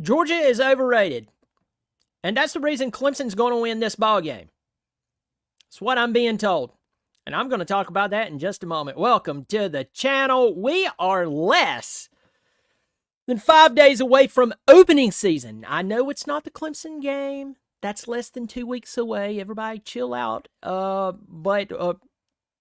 Georgia is overrated. And that's the reason Clemson's going to win this ball game. It's what I'm being told. And I'm going to talk about that in just a moment. Welcome to the channel. We are less than 5 days away from opening season. I know it's not the Clemson game. That's less than 2 weeks away. Everybody chill out. But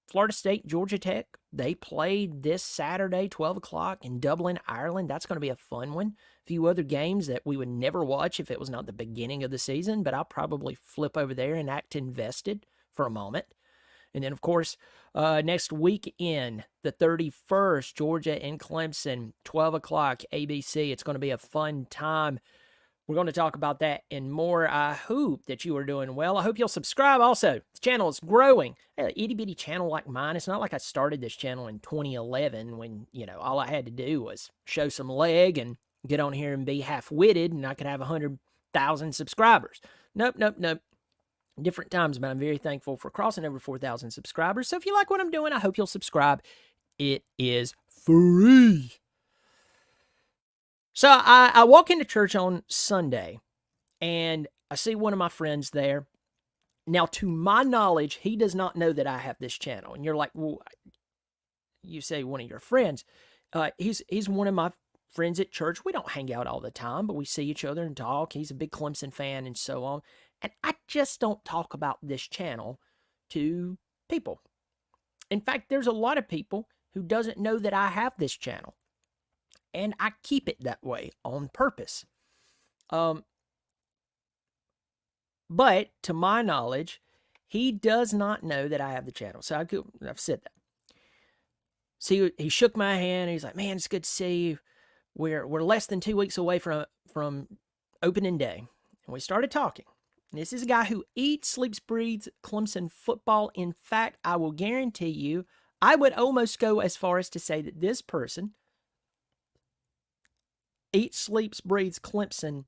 Florida State, Georgia Tech, they played this Saturday, 12 o'clock in Dublin, Ireland. That's going to be a fun one. A few other games that we would never watch if it was not the beginning of the season, but I'll probably flip over there and act invested for a moment. And then, of course, next weekend, the 31st, Georgia and Clemson, 12 o'clock, ABC. It's going to be a fun time. We're going to talk about that and more. I hope that you are doing well. I hope you'll subscribe also. The channel is growing. An itty-bitty channel like mine. It's not like I started this channel in 2011 when, all I had to do was show some leg and get on here and be half-witted and I could have 100,000 subscribers. Nope. Different times, but I'm very thankful for crossing over 4,000 subscribers. So if you like what I'm doing, I hope you'll subscribe. It is free. So I walk into church on Sunday, and I see one of my friends there. Now, to my knowledge, he does not know that I have this channel. And you're like, well, you say one of your friends. He's one of my friends at church. We don't hang out all the time, but we see each other and talk. He's a big Clemson fan and so on. And I just don't talk about this channel to people. In fact, there's a lot of people who doesn't know that I have this channel. And I keep it that way on purpose. But to my knowledge, he does not know that I have the channel. So I've said that. See, he shook my hand. He's like, man, it's good to see you. We're less than 2 weeks away from opening day. And we started talking. This is a guy who eats, sleeps, breathes Clemson football. In fact, I will guarantee you, I would almost go as far as to say that this person eats, sleeps, breathes Clemson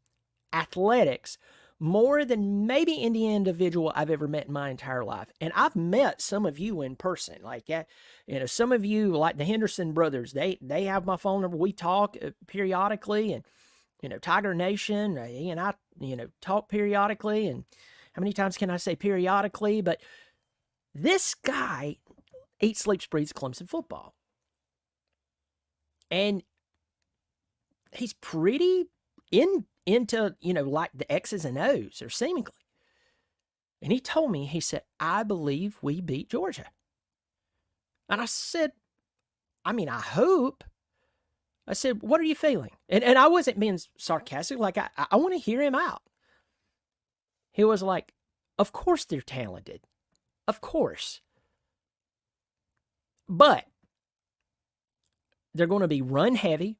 athletics more than maybe any individual I've ever met in my entire life. And I've met some of you in person. Like, some of you, like the Henderson brothers, they have my phone number. We talk periodically, and Tiger Nation, he and I, talk periodically. And how many times can I say periodically? But this guy eats, sleeps, breathes Clemson football. And he's pretty into, like the X's and O's, or seemingly. And he told me, he said, I believe we beat Georgia. And I said, I hope. I said, what are you feeling? And I wasn't being sarcastic. Like, I want to hear him out. He was like, of course they're talented. Of course. But they're going to be run heavy.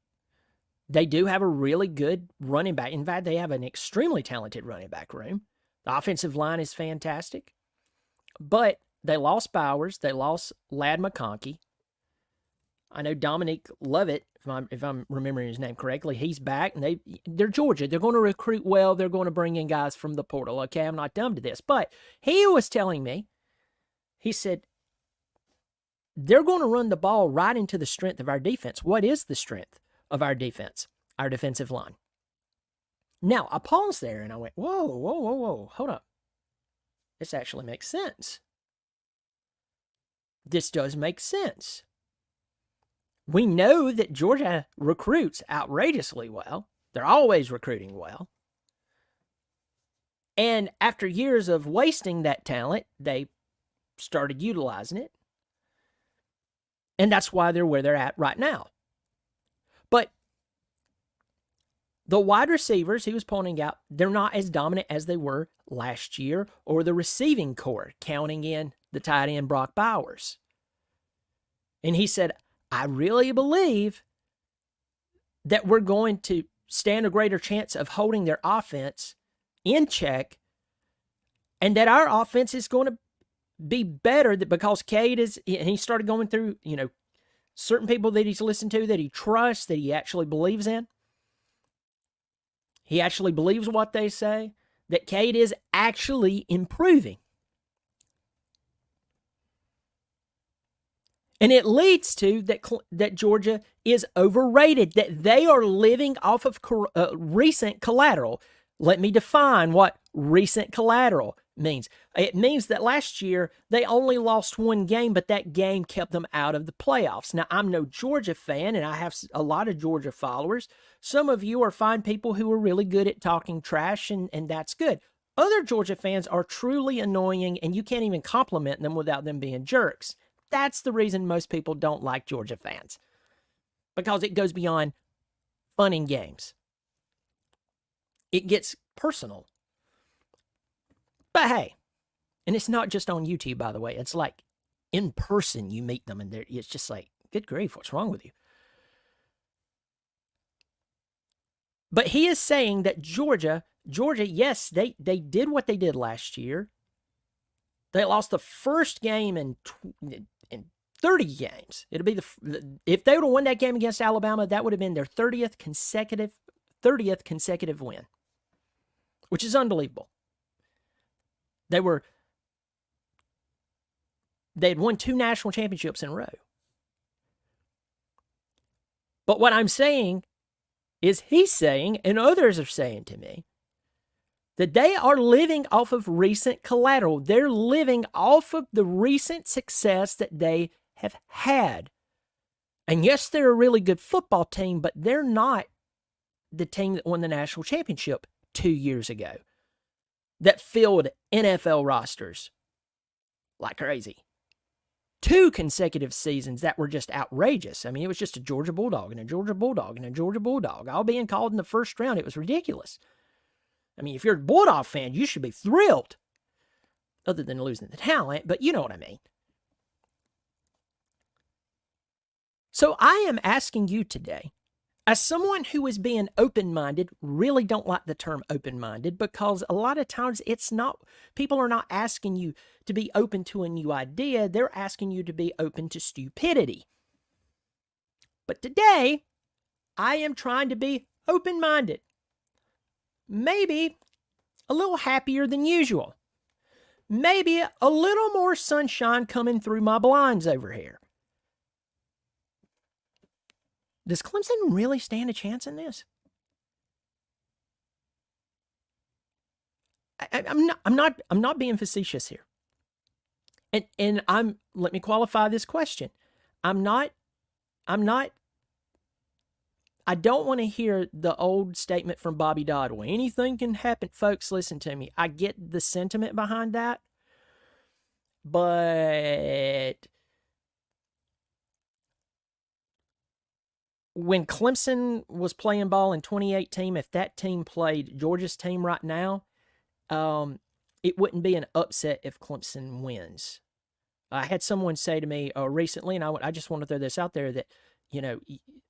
They do have a really good running back. In fact, they have an extremely talented running back room. The offensive line is fantastic. But they lost Bowers. They lost Ladd McConkey. I know Dominique Lovett, if I'm remembering his name correctly, he's back. And they're Georgia. They're going to recruit well. They're going to bring in guys from the portal. Okay, I'm not dumb to this. But he was telling me, he said, they're going to run the ball right into the strength of our defense. What is the strength of our defense? Our defensive line. Now, I paused there and I went, whoa, hold up. This actually makes sense. This does make sense. We know that Georgia recruits outrageously well. They're always recruiting well. And after years of wasting that talent, they started utilizing it. And that's why they're where they're at right now. But the wide receivers, he was pointing out, they're not as dominant as they were last year, or the receiving core, counting in the tight end Brock Bowers. And he said, I really believe that we're going to stand a greater chance of holding their offense in check, and that our offense is going to be better because Cade is, and he started going through, certain people that he's listened to, that he trusts, that he actually believes in. He actually believes what they say, that Cade is actually improving. And it leads to that Georgia is overrated, that they are living off of recent collateral. Let me define what recent collateral means. It means that last year they only lost one game, but that game kept them out of the playoffs. Now, I'm no Georgia fan, and I have a lot of Georgia followers. Some of you are fine people who are really good at talking trash, and that's good. Other Georgia fans are truly annoying, and you can't even compliment them without them being jerks. That's the reason most people don't like Georgia fans, because it goes beyond fun and games. It gets personal. But hey, and it's not just on YouTube, by the way. It's like in person you meet them, and it's just like, good grief, what's wrong with you? But he is saying that Georgia, yes, they did what they did last year. They lost the first game in 30 games. It'll be if they would have won that game against Alabama, that would have been their 30th consecutive win, which is unbelievable. They had won 2 national championships in a row. But what I'm saying is he's saying, and others are saying to me, that they are living off of recent collateral. They're living off of the recent success that they have had. And yes, they're a really good football team, but they're not the team that won the national championship 2 years ago, that filled NFL rosters like crazy. 2 consecutive seasons that were just outrageous. I mean, it was just a Georgia Bulldog and a Georgia Bulldog and a Georgia Bulldog, all being called in the first round. It was ridiculous. I mean, if you're a Bulldog fan, you should be thrilled, other than losing the talent, but you know what I mean. So I am asking you today, as someone who is being open-minded, really don't like the term open-minded, because a lot of times people are not asking you to be open to a new idea. They're asking you to be open to stupidity. But today, I am trying to be open-minded. Maybe a little happier than usual. Maybe a little more sunshine coming through my blinds over here. Does Clemson really stand a chance in this? I'm not being facetious here. And let me qualify this question. I don't want to hear the old statement from Bobby Dodd, well, anything can happen. Folks, listen to me. I get the sentiment behind that, but when Clemson was playing ball in 2018, if that team played Georgia's team right now, it wouldn't be an upset if Clemson wins. I had someone say to me recently, and I just want to throw this out there, that,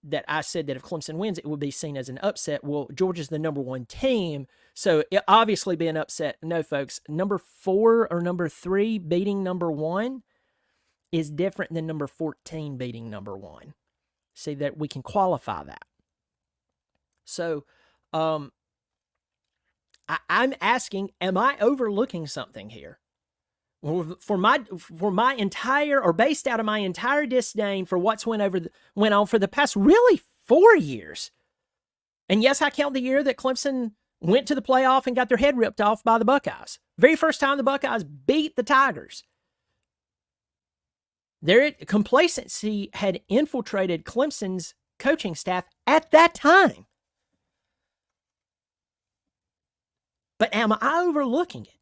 that I said that if Clemson wins, it would be seen as an upset. Well, Georgia's the number 1 team, so it obviously be an upset. No, folks, number 4 or number 3 beating number 1 is different than number 14 beating number 1. See, that we can qualify that. So, I'm asking, am I overlooking something here? Well, for my entire, or based out of my entire disdain for what's went on for the past really 4 years. And yes, I count the year that Clemson went to the playoff and got their head ripped off by the Buckeyes. Very first time the Buckeyes beat the Tigers. Their complacency had infiltrated Clemson's coaching staff at that time. But am I overlooking it?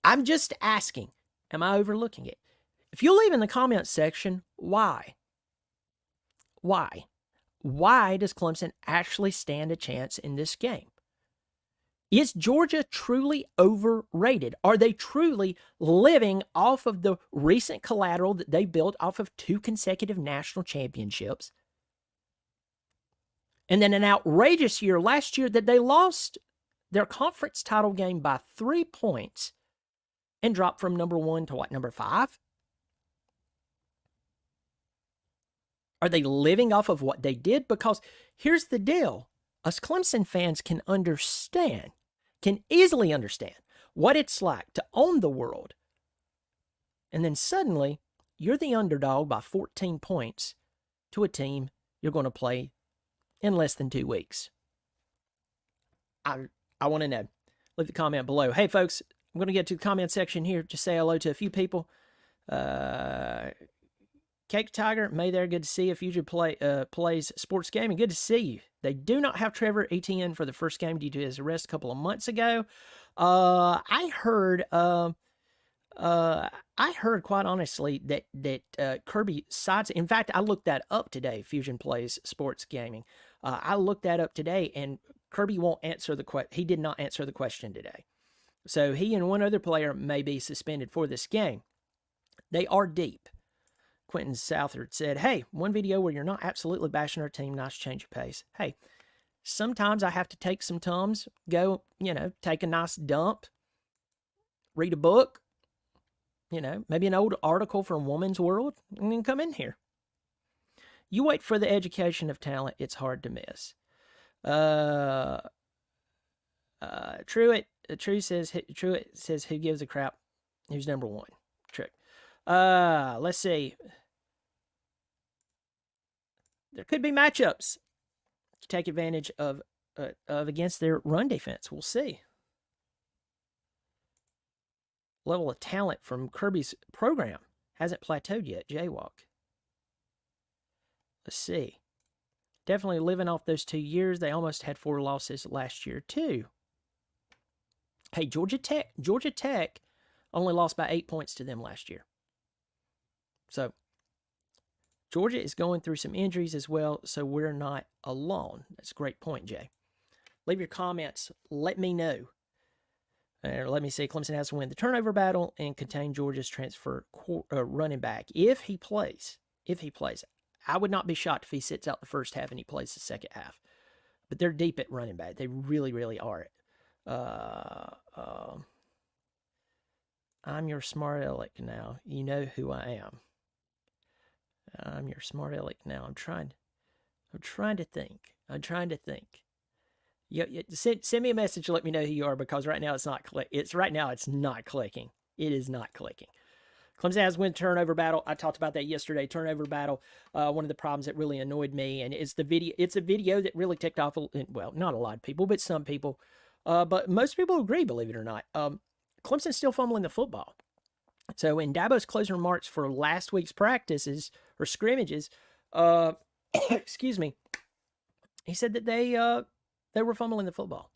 I'm just asking, am I overlooking it? If you'll leave in the comments section, why? Why? Why does Clemson actually stand a chance in this game? Is Georgia truly overrated? Are they truly living off of the recent collateral that they built off of 2 consecutive national championships? And then an outrageous year last year that they lost their conference title game by 3 points and dropped from number 1 to number 5? Are they living off of what they did? Because here's the deal. Us Clemson fans can easily understand what it's like to own the world. And then suddenly you're the underdog by 14 points to a team you're going to play in less than 2 weeks. I want to know. Leave the comment below. Hey, folks, I'm going to get to the comment section here. Just say hello to a few people. Cake Tiger, May there, good to see you. Future plays sports gaming, good to see you. They do not have Trevor Etienne for the first game due to his arrest a couple of months ago. I heard quite honestly that Kirby sides. In fact, I looked that up today. Fusion Plays Sports Gaming. I looked that up today, and Kirby won't answer the question. He did not answer the question today. So he and one other player may be suspended for this game. They are deep. Quentin Southard said, hey, one video where you're not absolutely bashing our team. Nice change of pace. Hey, sometimes I have to take some Tums, go, take a nice dump, read a book, maybe an old article from Woman's World, and then come in here. You wait for the education of talent. It's hard to miss. Truett says, who gives a crap? Who's number one? Trick. Let's see. There could be matchups to take advantage of against their run defense. We'll see. Level of talent from Kirby's program hasn't plateaued yet. Jaywalk. Let's see. Definitely living off those 2 years. They almost had 4 losses last year too. Hey, Georgia Tech only lost by 8 points to them last year. So Georgia is going through some injuries as well, so we're not alone. That's a great point, Jay. Leave your comments. Let me know. Let me see. Clemson has to win the turnover battle and contain Georgia's transfer running back. If he plays, I would not be shocked if he sits out the first half and he plays the second half. But they're deep at running back. They really, really are. I'm your smart aleck now. You know who I am. I'm your smart aleck now. I'm trying to think. Send me a message to let me know who you are, because right now it's not clicking. It is not clicking. Clemson has win turnover battle. I talked about that yesterday. Turnover battle. One of the problems that really annoyed me, and it's a video that really ticked off. Well, not a lot of people, but some people. But most people agree, believe it or not. Clemson's still fumbling the football. So in Dabo's closing remarks for last week's practices or scrimmages, excuse me, he said that they were fumbling the football.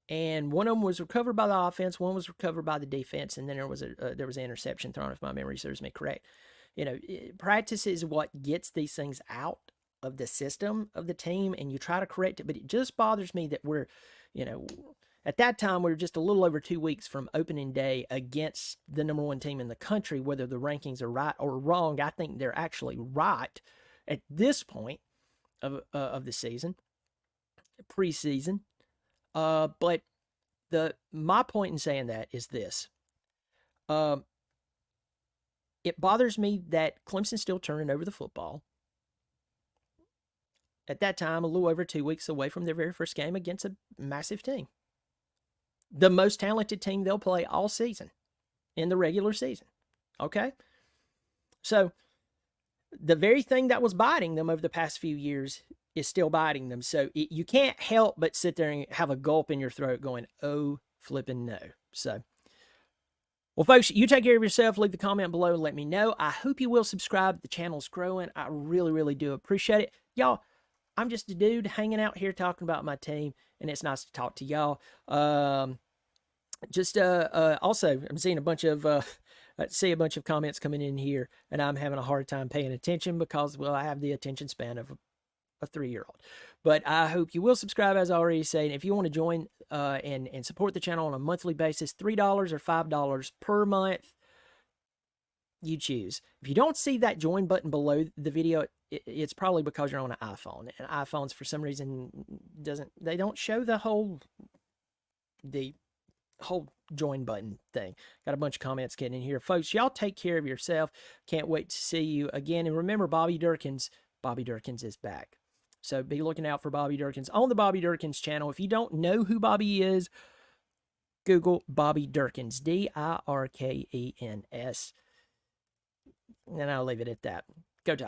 And one of them was recovered by the offense, one was recovered by the defense, and then there was an interception thrown, if my memory serves me correct. Practice is what gets these things out of the system of the team, and you try to correct it. But it just bothers me that we're, at that time, we were just a little over 2 weeks from opening day against the number one team in the country. Whether the rankings are right or wrong, I think they're actually right at this point of the season, preseason. But my point in saying that is this. It bothers me that Clemson's still turning over the football. At that time, a little over 2 weeks away from their very first game against a massive team. The most talented team they'll play all season in the regular season. Okay? So, the very thing that was biting them over the past few years is still biting them. So, you can't help but sit there and have a gulp in your throat going, oh, flipping no. So, well, folks, you take care of yourself. Leave the comment below and let me know. I hope you will subscribe. The channel's growing. I really, really do appreciate it. Y'all, I'm just a dude hanging out here talking about my team, and it's nice to talk to y'all. Also, I'm seeing a bunch of comments coming in here, and I'm having a hard time paying attention because, well, I have the attention span of a 3-year-old. But I hope you will subscribe, as I already said. If you want to join and support the channel on a monthly basis, $3 or $5 per month, you choose. If you don't see that join button below the video, it's probably because you're on an iPhone, and iPhones for some reason don't show the whole join button thing. Got a bunch of comments getting in here, folks. Y'all take care of yourself. Can't wait to see you again. And remember, Bobby Durkins is back. So be looking out for Bobby Durkins on the Bobby Durkins channel. If you don't know who Bobby is, Google Bobby Durkins, Dirkens. And I'll leave it at that. Go Tigers.